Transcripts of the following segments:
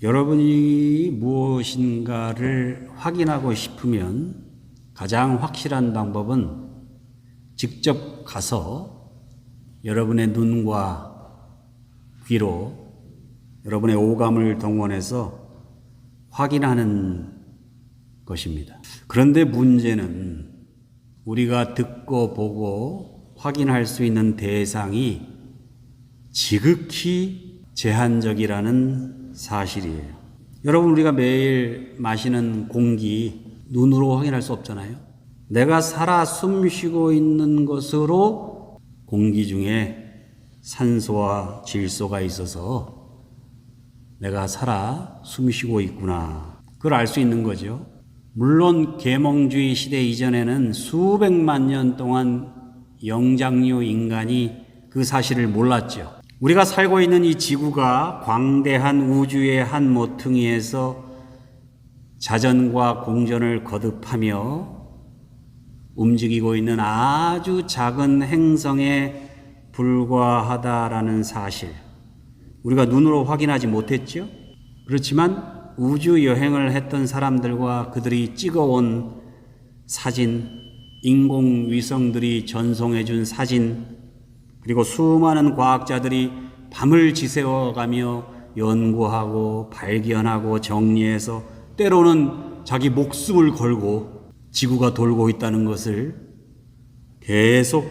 여러분이 무엇인가를 확인하고 싶으면 가장 확실한 방법은 직접 가서 여러분의 눈과 귀로 여러분의 오감을 동원해서 확인하는 것입니다. 그런데 문제는 우리가 듣고 보고 확인할 수 있는 대상이 지극히 제한적이라는 사실이에요. 여러분, 우리가 매일 마시는 공기 눈으로 확인할 수 없잖아요. 내가 살아 숨 쉬고 있는 것으로 공기 중에 산소와 질소가 있어서 내가 살아 숨 쉬고 있구나, 그걸 알 수 있는 거죠. 물론 계몽주의 시대 이전에는 수백만 년 동안 영장류 인간이 그 사실을 몰랐죠. 우리가 살고 있는 이 지구가 광대한 우주의 한 모퉁이에서 자전과 공전을 거듭하며 움직이고 있는 아주 작은 행성에 불과하다라는 사실, 우리가 눈으로 확인하지 못했죠. 그렇지만 우주 여행을 했던 사람들과 그들이 찍어온 사진, 인공위성들이 전송해준 사진, 그리고 수많은 과학자들이 밤을 지새워가며 연구하고 발견하고 정리해서 때로는 자기 목숨을 걸고 지구가 돌고 있다는 것을 계속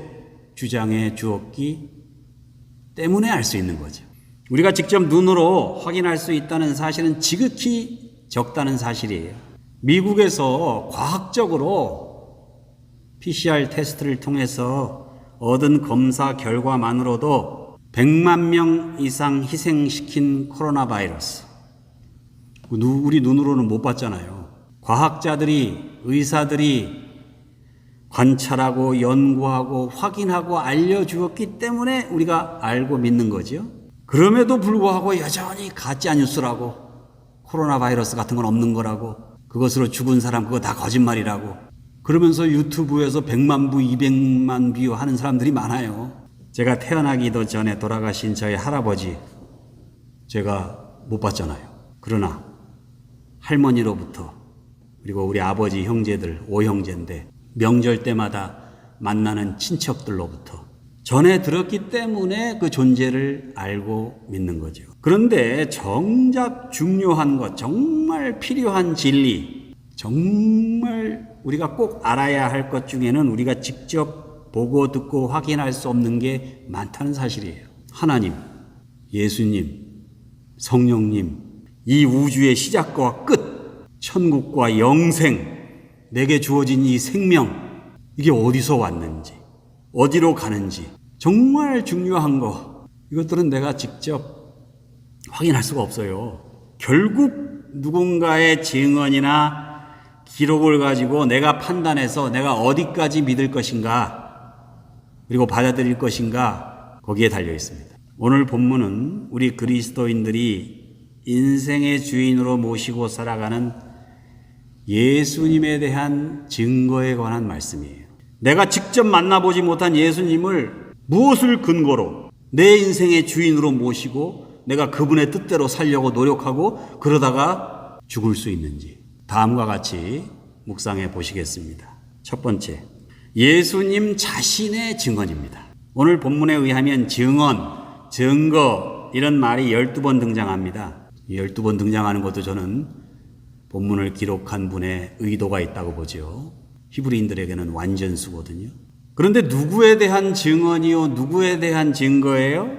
주장해 주었기 때문에 알 수 있는 거죠. 우리가 직접 눈으로 확인할 수 있다는 사실은 지극히 적다는 사실이에요. 미국에서 과학적으로 PCR 테스트를 통해서 얻은 검사 결과만으로도 100만 명 이상 희생시킨 코로나 바이러스, 우리 눈으로는 못 봤잖아요. 과학자들이, 의사들이 관찰하고 연구하고 확인하고 알려주었기 때문에 우리가 알고 믿는 거죠. 그럼에도 불구하고 여전히 가짜뉴스라고, 코로나 바이러스 같은 건 없는 거라고, 그것으로 죽은 사람 그거 다 거짓말이라고, 그러면서 유튜브에서 100만 부, 200만 뷰 하는 사람들이 많아요. 제가 태어나기도 전에 돌아가신 저희 할아버지 제가 못 봤잖아요. 그러나 할머니로부터, 그리고 우리 아버지 형제들 5형제인데 명절 때마다 만나는 친척들로부터 전해 들었기 때문에 그 존재를 알고 믿는 거죠. 그런데 정작 중요한 것, 정말 필요한 진리, 정말 우리가 꼭 알아야 할 것 중에는 우리가 직접 보고 듣고 확인할 수 없는 게 많다는 사실이에요. 하나님, 예수님, 성령님, 이 우주의 시작과 끝, 천국과 영생, 내게 주어진 이 생명, 이게 어디서 왔는지, 어디로 가는지, 정말 중요한 거, 이것들은 내가 직접 확인할 수가 없어요. 결국 누군가의 증언이나 기록을 가지고 내가 판단해서 내가 어디까지 믿을 것인가, 그리고 받아들일 것인가, 거기에 달려 있습니다. 오늘 본문은 우리 그리스도인들이 인생의 주인으로 모시고 살아가는 예수님에 대한 증거에 관한 말씀이에요. 내가 직접 만나보지 못한 예수님을 무엇을 근거로 내 인생의 주인으로 모시고 내가 그분의 뜻대로 살려고 노력하고 그러다가 죽을 수 있는지, 다음과 같이 묵상해 보시겠습니다. 첫 번째, 예수님 자신의 증언입니다. 오늘 본문에 의하면 증언, 증거, 이런 말이 12번 등장합니다. 12번 등장하는 것도 저는 본문을 기록한 분의 의도가 있다고 보죠. 히브리인들에게는 완전수거든요. 그런데 누구에 대한 증언이요, 누구에 대한 증거예요?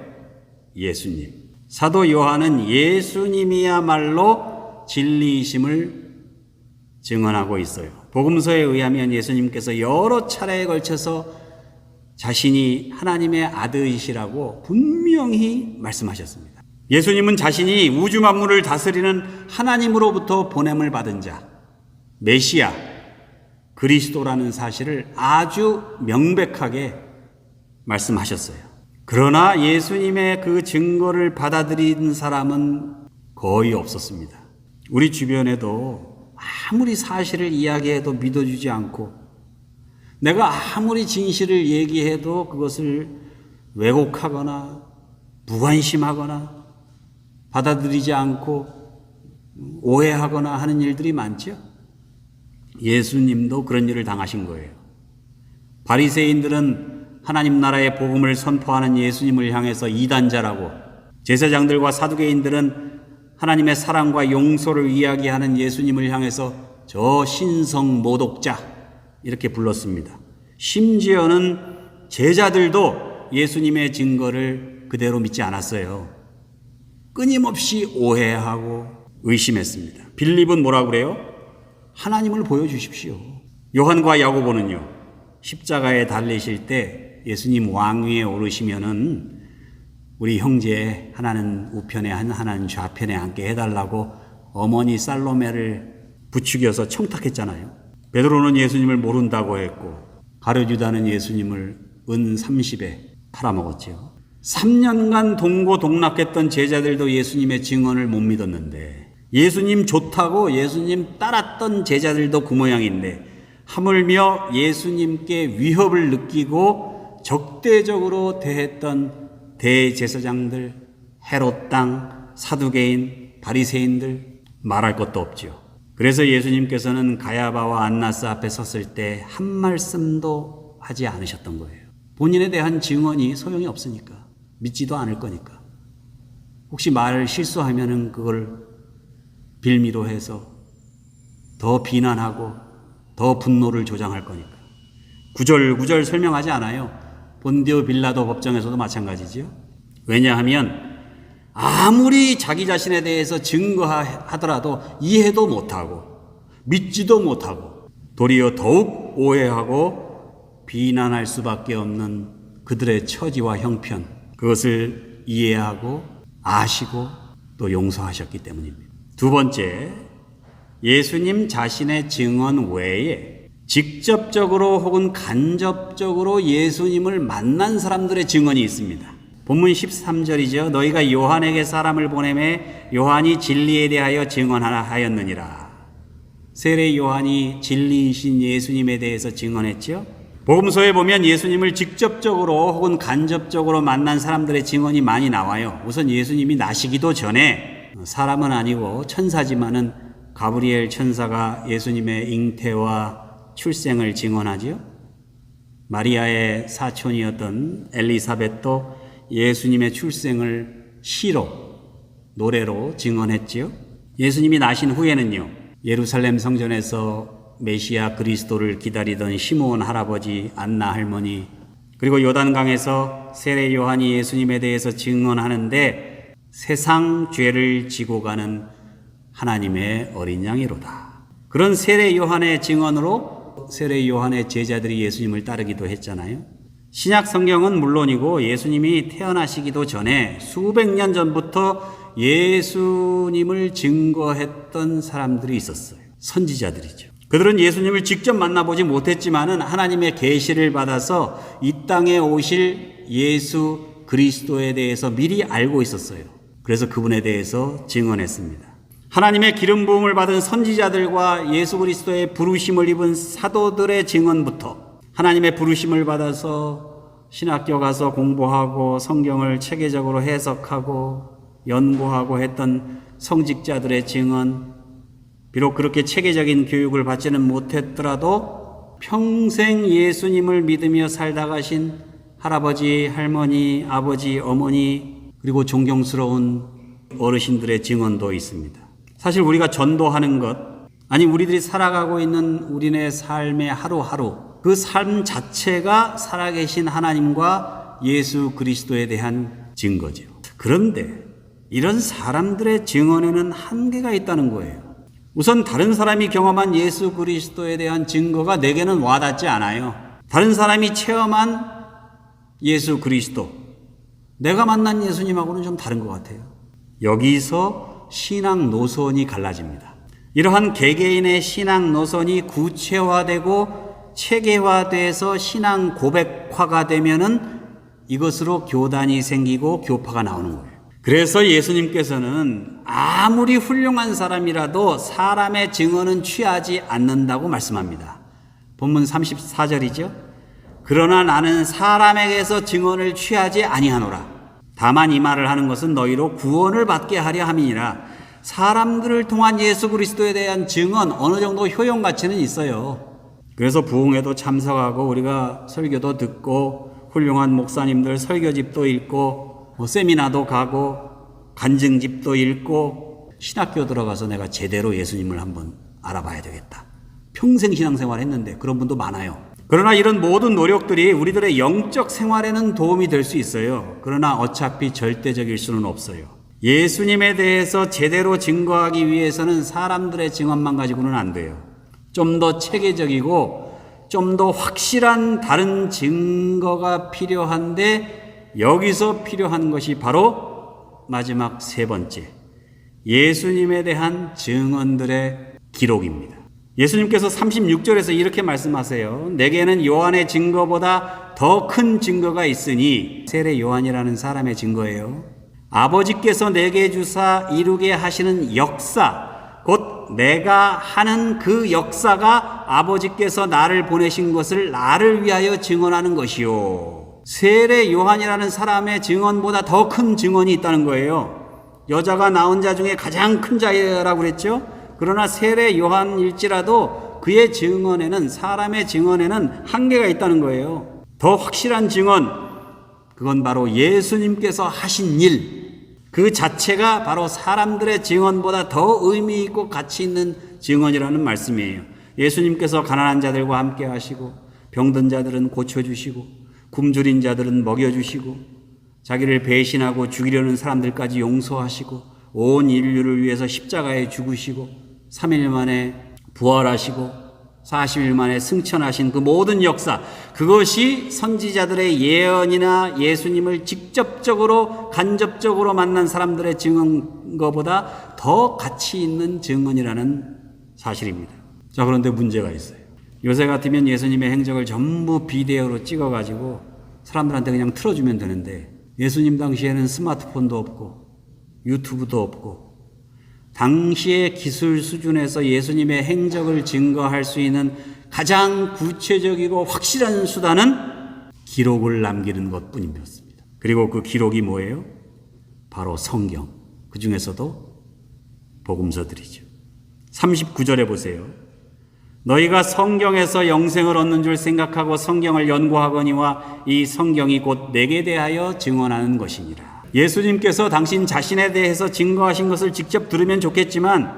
예수님. 사도 요한은 예수님이야말로 진리이심을 증언하고 있어요. 복음서에 의하면 예수님께서 여러 차례에 걸쳐서 자신이 하나님의 아들이시라고 분명히 말씀하셨습니다. 예수님은 자신이 우주 만물을 다스리는 하나님으로부터 보냄을 받은 자, 메시아, 그리스도라는 사실을 아주 명백하게 말씀하셨어요. 그러나 예수님의 그 증거를 받아들인 사람은 거의 없었습니다. 우리 주변에도 아무리 사실을 이야기해도 믿어주지 않고, 내가 아무리 진실을 얘기해도 그것을 왜곡하거나 무관심하거나 받아들이지 않고 오해하거나 하는 일들이 많죠. 예수님도 그런 일을 당하신 거예요. 바리새인들은 하나님 나라의 복음을 선포하는 예수님을 향해서 이단자라고, 제사장들과 사두개인들은 하나님의 사랑과 용서를 이야기하는 예수님을 향해서 저 신성 모독자 이렇게 불렀습니다. 심지어는 제자들도 예수님의 증거를 그대로 믿지 않았어요. 끊임없이 오해하고 의심했습니다. 빌립은 뭐라고 그래요? 하나님을 보여주십시오. 요한과 야고보는요, 십자가에 달리실 때 예수님 왕위에 오르시면은 우리 형제 하나는 우편에 하나는 좌편에 앉게 해달라고 어머니 살로메를 부추겨서 청탁했잖아요. 베드로는 예수님을 모른다고 했고 가룟유다는 예수님을 은 30에 팔아먹었죠. 3년간 동고동락했던 제자들도 예수님의 증언을 못 믿었는데, 예수님 좋다고 예수님 따랐던 제자들도 그 모양인데, 하물며 예수님께 위협을 느끼고 적대적으로 대했던 대제사장들, 헤롯 땅, 사두개인, 바리새인들 말할 것도 없죠. 그래서 예수님께서는 가야바와 안나스 앞에 섰을 때 한 말씀도 하지 않으셨던 거예요. 본인에 대한 증언이 소용이 없으니까, 믿지도 않을 거니까. 혹시 말을 실수하면은 그걸 빌미로 해서 더 비난하고 더 분노를 조장할 거니까. 구절구절 설명하지 않아요. 본디오 빌라도 법정에서도 마찬가지지요. 왜냐하면 아무리 자기 자신에 대해서 증거하더라도 이해도 못하고 믿지도 못하고 도리어 더욱 오해하고 비난할 수밖에 없는 그들의 처지와 형편, 그것을 이해하고 아시고 또 용서하셨기 때문입니다. 두 번째, 예수님 자신의 증언 외에 직접적으로 혹은 간접적으로 예수님을 만난 사람들의 증언이 있습니다. 본문 13절이죠. 너희가 요한에게 사람을 보내매 요한이 진리에 대하여 증언하였느니라. 세례 요한이 진리이신 예수님에 대해서 증언했죠. 복음서에 보면 예수님을 직접적으로 혹은 간접적으로 만난 사람들의 증언이 많이 나와요. 우선 예수님이 나시기도 전에, 사람은 아니고 천사지만은 가브리엘 천사가 예수님의 잉태와 출생을 증언하지요. 마리아의 사촌이었던 엘리사벳도 예수님의 출생을 시로, 노래로 증언했지요. 예수님이 나신 후에는요, 예루살렘 성전에서 메시아 그리스도를 기다리던 시므온 할아버지, 안나 할머니, 그리고 요단강에서 세례 요한이 예수님에 대해서 증언하는데 세상 죄를 지고 가는 하나님의 어린 양이로다. 그런 세례 요한의 증언으로 세례 요한의 제자들이 예수님을 따르기도 했잖아요. 신약 성경은 물론이고 예수님이 태어나시기도 전에 수백 년 전부터 예수님을 증거했던 사람들이 있었어요. 선지자들이죠. 그들은 예수님을 직접 만나보지 못했지만은 하나님의 계시를 받아서 이 땅에 오실 예수 그리스도에 대해서 미리 알고 있었어요. 그래서 그분에 대해서 증언했습니다. 하나님의 기름 부음을 받은 선지자들과 예수 그리스도의 부르심을 입은 사도들의 증언부터, 하나님의 부르심을 받아서 신학교 가서 공부하고 성경을 체계적으로 해석하고 연구하고 했던 성직자들의 증언, 비록 그렇게 체계적인 교육을 받지는 못했더라도 평생 예수님을 믿으며 살다 가신 할아버지, 할머니, 아버지, 어머니, 그리고 존경스러운 어르신들의 증언도 있습니다. 사실 우리가 전도하는 것, 아니 우리들이 살아가고 있는 우리네 삶의 하루하루, 그 삶 자체가 살아계신 하나님과 예수 그리스도에 대한 증거죠. 그런데 이런 사람들의 증언에는 한계가 있다는 거예요. 우선 다른 사람이 경험한 예수 그리스도에 대한 증거가 내게는 와닿지 않아요. 다른 사람이 체험한 예수 그리스도, 내가 만난 예수님하고는 좀 다른 것 같아요. 여기서 신앙 노선이 갈라집니다. 이러한 개개인의 신앙 노선이 구체화되고 체계화돼서 신앙 고백화가 되면은 이것으로 교단이 생기고 교파가 나오는 거예요. 그래서 예수님께서는 아무리 훌륭한 사람이라도 사람의 증언은 취하지 않는다고 말씀합니다. 본문 34절이죠. 그러나 나는 사람에게서 증언을 취하지 아니하노라. 다만 이 말을 하는 것은 너희로 구원을 받게 하려 함이니라. 사람들을 통한 예수 그리스도에 대한 증언 어느 정도 효용 가치는 있어요. 그래서 부흥회도 참석하고 우리가 설교도 듣고 훌륭한 목사님들 설교집도 읽고 세미나도 가고 간증집도 읽고 신학교 들어가서 내가 제대로 예수님을 한번 알아봐야 되겠다. 평생 신앙생활 했는데 그런 분도 많아요. 그러나 이런 모든 노력들이 우리들의 영적 생활에는 도움이 될 수 있어요. 그러나 어차피 절대적일 수는 없어요. 예수님에 대해서 제대로 증거하기 위해서는 사람들의 증언만 가지고는 안 돼요. 좀 더 체계적이고 좀 더 확실한 다른 증거가 필요한데 여기서 필요한 것이 바로 마지막 세 번째, 예수님에 대한 증언들의 기록입니다. 예수님께서 36절에서 이렇게 말씀하세요. 내게는 요한의 증거보다 더 큰 증거가 있으니, 세례 요한이라는 사람의 증거예요. 아버지께서 내게 주사 이루게 하시는 역사, 곧 내가 하는 그 역사가 아버지께서 나를 보내신 것을 나를 위하여 증언하는 것이요. 세례 요한이라는 사람의 증언보다 더 큰 증언이 있다는 거예요. 여자가 낳은 자 중에 가장 큰 자라고 그랬죠. 그러나 세례 요한일지라도 그의 증언에는, 사람의 증언에는 한계가 있다는 거예요. 더 확실한 증언, 그건 바로 예수님께서 하신 일, 그 자체가 바로 사람들의 증언보다 더 의미 있고 가치 있는 증언이라는 말씀이에요. 예수님께서 가난한 자들과 함께 하시고, 병든 자들은 고쳐주시고, 굶주린 자들은 먹여주시고, 자기를 배신하고 죽이려는 사람들까지 용서하시고, 온 인류를 위해서 십자가에 죽으시고, 3일 만에 부활하시고 40일 만에 승천하신 그 모든 역사, 그것이 선지자들의 예언이나 예수님을 직접적으로 간접적으로 만난 사람들의 증언거보다 더 가치 있는 증언이라는 사실입니다. 자, 그런데 문제가 있어요. 요새 같으면 예수님의 행적을 전부 비디오로 찍어가지고 사람들한테 그냥 틀어주면 되는데, 예수님 당시에는 스마트폰도 없고 유튜브도 없고, 당시의 기술 수준에서 예수님의 행적을 증거할 수 있는 가장 구체적이고 확실한 수단은 기록을 남기는 것뿐이었습니다. 그리고 그 기록이 뭐예요? 바로 성경, 그 중에서도 복음서들이죠. 39절에 보세요. 너희가 성경에서 영생을 얻는 줄 생각하고 성경을 연구하거니와 이 성경이 곧 내게 대하여 증언하는 것이니라. 예수님께서 당신 자신에 대해서 증거하신 것을 직접 들으면 좋겠지만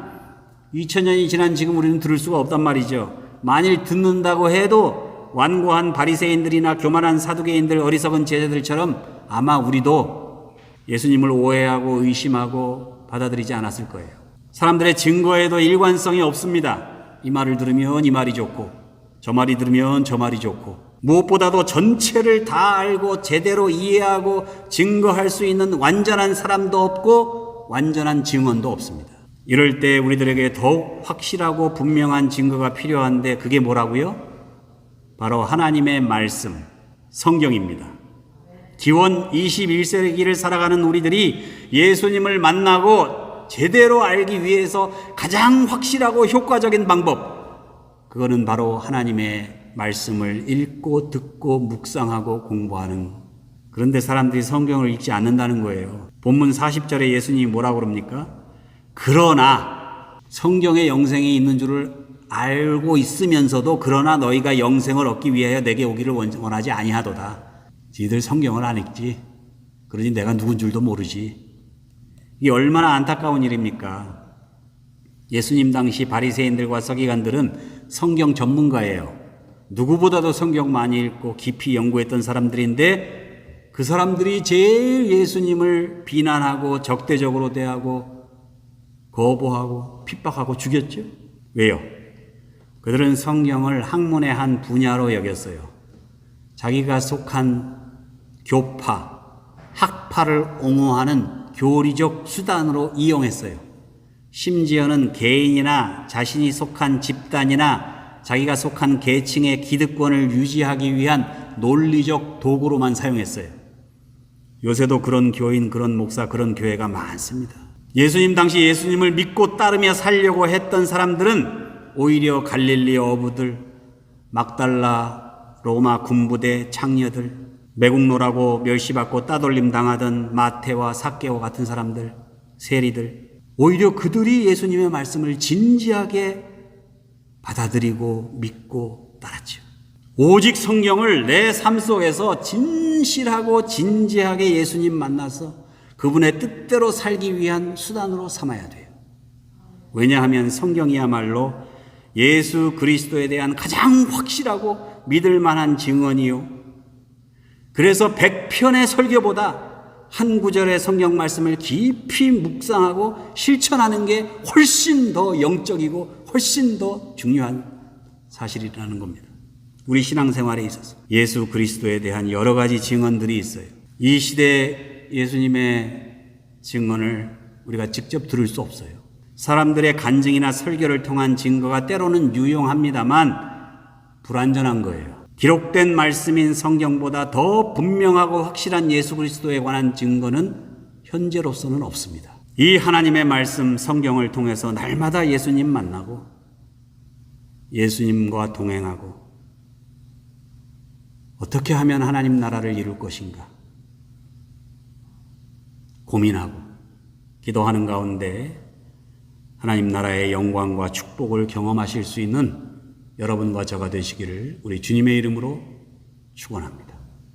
2000년이 지난 지금 우리는 들을 수가 없단 말이죠. 만일 듣는다고 해도 완고한 바리새인들이나 교만한 사두개인들, 어리석은 제자들처럼 아마 우리도 예수님을 오해하고 의심하고 받아들이지 않았을 거예요. 사람들의 증거에도 일관성이 없습니다. 이 말을 들으면 이 말이 좋고, 저 말이 들으면 저 말이 좋고, 무엇보다도 전체를 다 알고 제대로 이해하고 증거할 수 있는 완전한 사람도 없고 완전한 증언도 없습니다. 이럴 때 우리들에게 더욱 확실하고 분명한 증거가 필요한데, 그게 뭐라고요? 바로 하나님의 말씀, 성경입니다. 기원 21세기를 살아가는 우리들이 예수님을 만나고 제대로 알기 위해서 가장 확실하고 효과적인 방법, 그거는 바로 하나님의 말씀을 읽고 듣고 묵상하고 공부하는. 그런데 사람들이 성경을 읽지 않는다는 거예요. 본문 40절에 예수님이 뭐라고 그럽니까? 그러나, 성경에 영생이 있는 줄을 알고 있으면서도 그러나 너희가 영생을 얻기 위하여 내게 오기를 원하지 아니하도다. 지들 성경을 안 읽지. 그러니 내가 누군 줄도 모르지. 이게 얼마나 안타까운 일입니까? 예수님 당시 바리새인들과 서기관들은 성경 전문가예요. 누구보다도 성경 많이 읽고 깊이 연구했던 사람들인데, 그 사람들이 제일 예수님을 비난하고 적대적으로 대하고 거부하고 핍박하고 죽였죠. 왜요? 그들은 성경을 학문의 한 분야로 여겼어요. 자기가 속한 교파, 학파를 옹호하는 교리적 수단으로 이용했어요. 심지어는 개인이나 자신이 속한 집단이나 자기가 속한 계층의 기득권을 유지하기 위한 논리적 도구로만 사용했어요. 요새도 그런 교인, 그런 목사, 그런 교회가 많습니다. 예수님 당시 예수님을 믿고 따르며 살려고 했던 사람들은 오히려 갈릴리 어부들, 막달라 로마 군부대 창녀들, 매국노라고 멸시받고 따돌림 당하던 마태와 삭개오 같은 사람들, 세리들, 오히려 그들이 예수님의 말씀을 진지하게 받아들이고 믿고 따랐죠. 오직 성경을 내 삶 속에서 진실하고 진지하게 예수님 만나서 그분의 뜻대로 살기 위한 수단으로 삼아야 돼요. 왜냐하면 성경이야말로 예수 그리스도에 대한 가장 확실하고 믿을 만한 증언이요. 그래서 100편의 설교보다 한 구절의 성경 말씀을 깊이 묵상하고 실천하는 게 훨씬 더 영적이고 훨씬 더 중요한 사실이라는 겁니다. 우리 신앙생활에 있어서 예수 그리스도에 대한 여러 가지 증언들이 있어요. 이 시대에 예수님의 증언을 우리가 직접 들을 수 없어요. 사람들의 간증이나 설교를 통한 증거가 때로는 유용합니다만 불완전한 거예요. 기록된 말씀인 성경보다 더 분명하고 확실한 예수 그리스도에 관한 증거는 현재로서는 없습니다. 이 하나님의 말씀 성경을 통해서 날마다 예수님 만나고 예수님과 동행하고 어떻게 하면 하나님 나라를 이룰 것인가 고민하고 기도하는 가운데 하나님 나라의 영광과 축복을 경험하실 수 있는 여러분과 저가 되시기를 우리 주님의 이름으로 축원합니다.